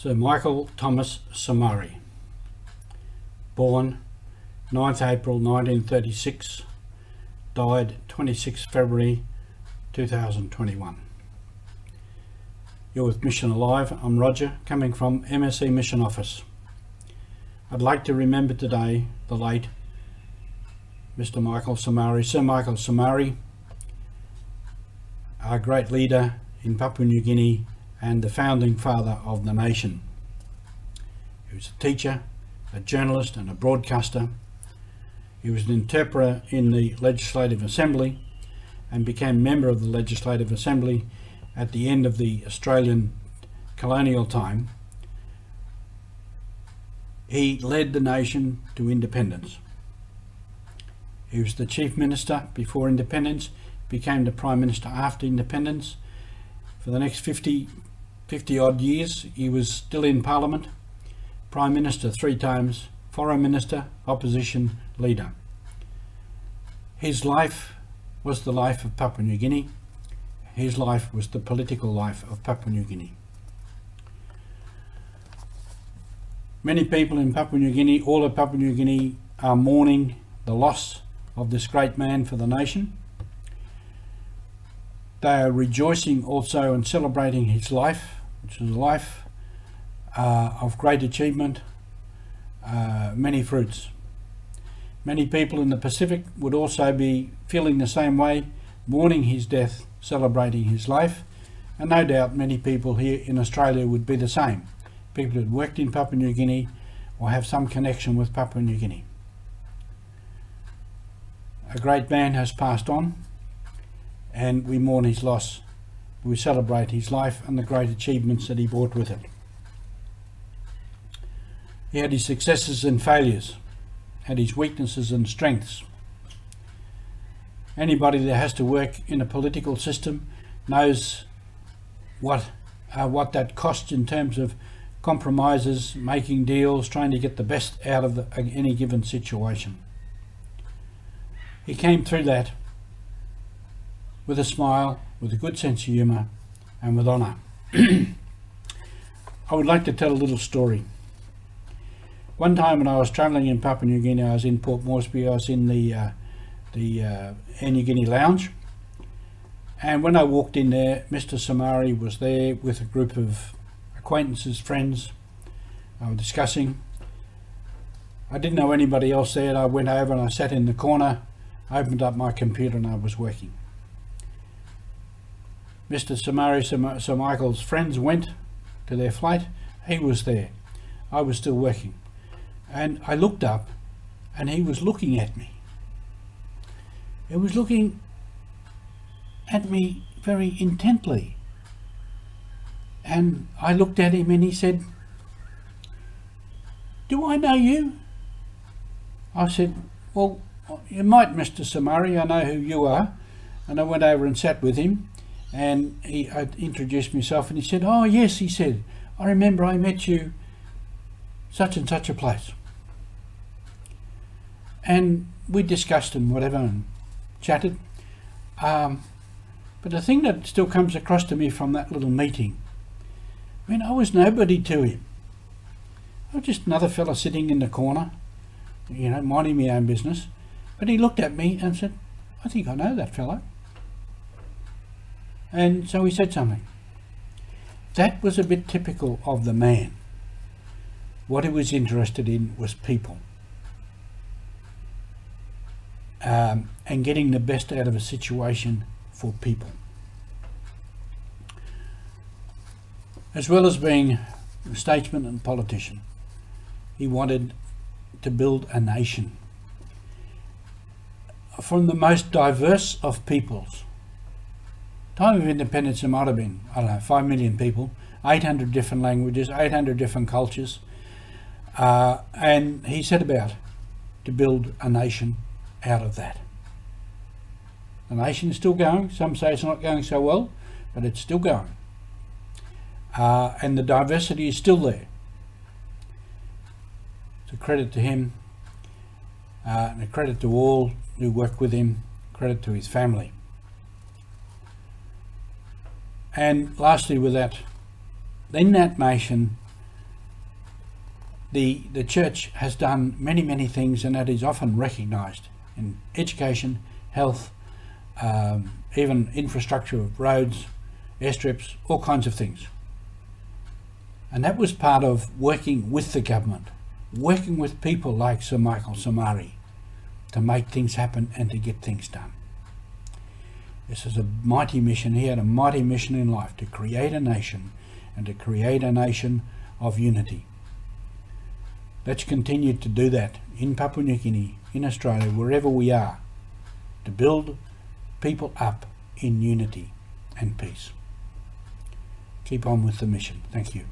Sir Michael Thomas Somare, born 9th April 1936, died 26 February 2021. You're with Mission Alive. I'm Roger, coming from MSC Mission Office. I'd like to remember today the late Mr. Michael Somare, Sir Michael Somare, our great leader in Papua New Guinea and the founding father of the nation. He was a teacher, a journalist and a broadcaster. He was an interpreter in the Legislative Assembly and became member of the Legislative Assembly at the end of the Australian colonial time. He led the nation to independence. He was the Chief Minister before independence, became the Prime Minister after independence. For the next 50 odd years he was still in Parliament, Prime Minister 3 times, Foreign Minister, Opposition Leader. His life was the life of Papua New Guinea. His life was the political life of Papua New Guinea. Many people in Papua New Guinea, all of Papua New Guinea, are mourning the loss of this great man for the nation. They are rejoicing also and celebrating his life, which is a life of great achievement, many fruits. Many people in the Pacific would also be feeling the same way, mourning his death, celebrating his life, and no doubt many people here in Australia would be the same. People who worked in Papua New Guinea or have some connection with Papua New Guinea. A great man has passed on, and we mourn his loss. We celebrate his life and the great achievements that he brought with it. He had his successes and failures, had his weaknesses and strengths. Anybody that has to work in a political system knows what that costs in terms of compromises, making deals, trying to get the best out of any given situation. He came through that with a smile, with a good sense of humour and with honour. I would like to tell a little story. One time when I was travelling in Papua New Guinea, I was in Port Moresby. I was in the Air New Guinea lounge, and when I walked in there, Mr. Somare was there with a group of acquaintances, friends. I was discussing. I didn't know anybody else there, and I went over and I sat in the corner, opened up my computer and I was working. Mr. Somare, Sir Michael's friends went to their flight. He was there. I was still working. And I looked up and he was looking at me. He was looking at me very intently. And I looked at him and he said, "Do I know you?" I said, "Well, you might, Mr. Somare, I know who you are." And I went over and sat with him, and I introduced myself, and he said, "Oh yes," he said, "I remember I met you such and such a place." And we discussed and whatever and chatted. But the thing that still comes across to me from that little meeting, I mean, I was nobody to him. I was just another fella sitting in the corner, minding my own business. But he looked at me and said, "I think I know that fellow." And so he said something. That was a bit typical of the man. What he was interested in was people. And getting the best out of a situation for people. As well as being a statesman and politician, he wanted to build a nation from the most diverse of peoples. Time of independence, there might have been, 5 million people, 800 different languages, 800 different cultures, and he set about to build a nation out of that. The nation is still going. Some say it's not going so well, but it's still going. And the diversity is still there. It's a credit to him, and a credit to all who work with him, credit to his family. And lastly with that, in that nation the church has done many things, and that is often recognised in education, health, even infrastructure of roads, airstrips, all kinds of things. And that was part of working with the government, working with people like Sir Michael Somare to make things happen and to get things done. This is a mighty mission. He had a mighty mission in life, to create a nation, and to create a nation of unity. Let's continue to do that in Papua New Guinea, in Australia, wherever we are, to build people up in unity and peace. Keep on with the mission. Thank you.